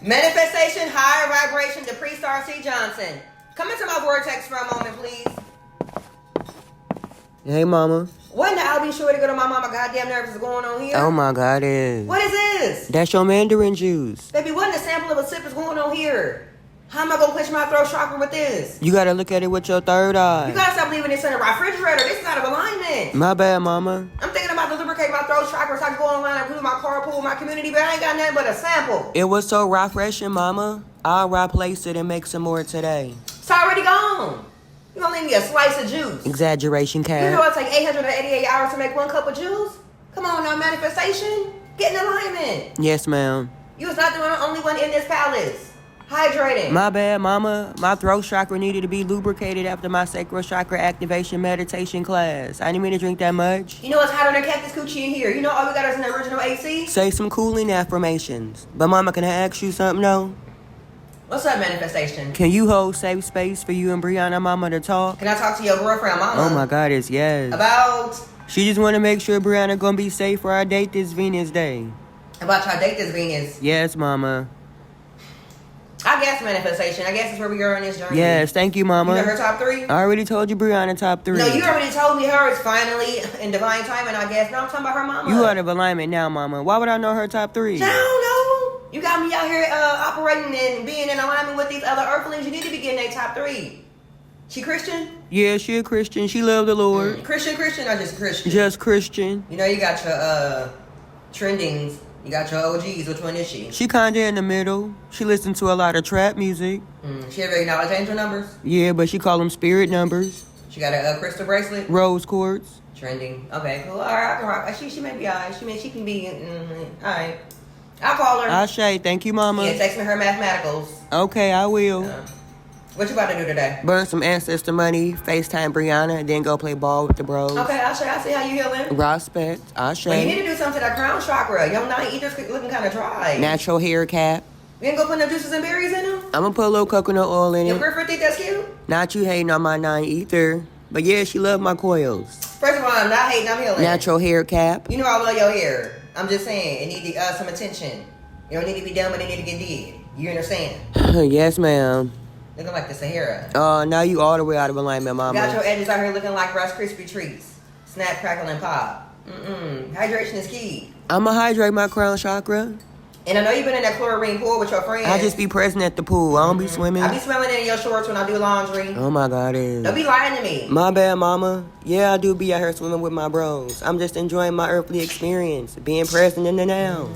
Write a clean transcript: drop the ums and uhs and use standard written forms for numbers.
Manifestation, higher vibration, the priest R.C. Johnson. Come into my vortex for a moment, please. Hey, mama. What in the I'll be sure to go to my mama goddamn nerves is going on here? Oh, my God, What is this? That's your mandarin juice. Baby, what in the sample of a sip is going on here? How am I going to clench my throat chakra with this? You gotta look at it with your third eye. You gotta stop leaving this in the refrigerator. This is out of alignment. My bad, mama. I'm thinking about to lubricate my throat chakra so I can go online and do my carpool, my community, but I ain't got nothing but a sample. It was so refreshing, mama. I'll replace it and make some more today. It's already gone. You gonna leave me a slice of juice? Exaggeration, cat. You know it take 888 hours to make 1 cup of juice? Come on now, manifestation. Get in alignment. Yes, ma'am. You was not the only one in this palace. Hydrating. My bad, mama. My throat chakra needed to be lubricated after my sacral chakra activation meditation class. I didn't mean to drink that much. You know it's hotter than cactus coochie in here. You know all we got is an original AC? Say some cooling affirmations. But mama, can I ask you something, though? What's up, manifestation? Can you hold safe space for you and Brianna mama to talk? Can I talk to your girlfriend, mama? Oh my God, it's yes. About She just want to make sure Brianna gonna be safe for our date this Venus day. your date this Venus? Yes, mama. I guess manifestation. I guess it's where we are on this journey. Yes, thank you, mama. You know her top 3? I already told you Brianna top 3. No, you already told me her is finally in divine timing, I guess. No, I'm talking about her mama. You out of alignment now, mama. Why would I know her top 3? I don't know. You got me out here operating and being in alignment with these other earthlings. You need to be getting a top 3. She Christian? Yeah, she a Christian. She love the Lord. Christian or just Christian? Just Christian. You know you got your trendings. You got your OGs. Which one is she? She kinda in the middle. She listen to a lot of trap music. She ever acknowledge angel numbers? Yeah, but she call them spirit numbers. She got a crystal bracelet? Rose quartz. Trending. Okay, cool. All right, I can rock. She may be alright. She can be. All right. I'll call her. Ashe, thank you, mama. Yeah, text me her mathematicals. Okay, I will. What you about to do today? Burn some ancestor money, FaceTime Brianna, and then go play ball with the bros. Okay, I see how you healing. Respect, Ashe. Well, you need to do something to that crown chakra. Your 9 ether's looking kind of dry. Natural hair cap. You ain't gonna put no juices and berries in them? I'm gonna put a little coconut oil in Your it. girlfriend think that's cute? Not you hating on my 9 ether. But yeah, she love my coils. First of all, I'm not hating, I'm healing. Natural hair cap. You know I love your hair. I'm just saying, it need some attention. You don't need to be done, but it need to get did. You understand? Yes, ma'am. Looking like the Sahara. Now you all the way out of alignment, mama. Got your edges out here looking like Rice Krispie treats. Snap, crackle, and pop. Hydration is key. I'ma hydrate my crown chakra. And I know you've been in that chlorine pool with your friends. I just be present at the pool. I don't be swimming. I be smelling it in your shorts when I do laundry. Oh my God, Don't be lying to me. My bad, mama. Yeah, I do be out here swimming with my bros. I'm just enjoying my earthly experience, being present in the now.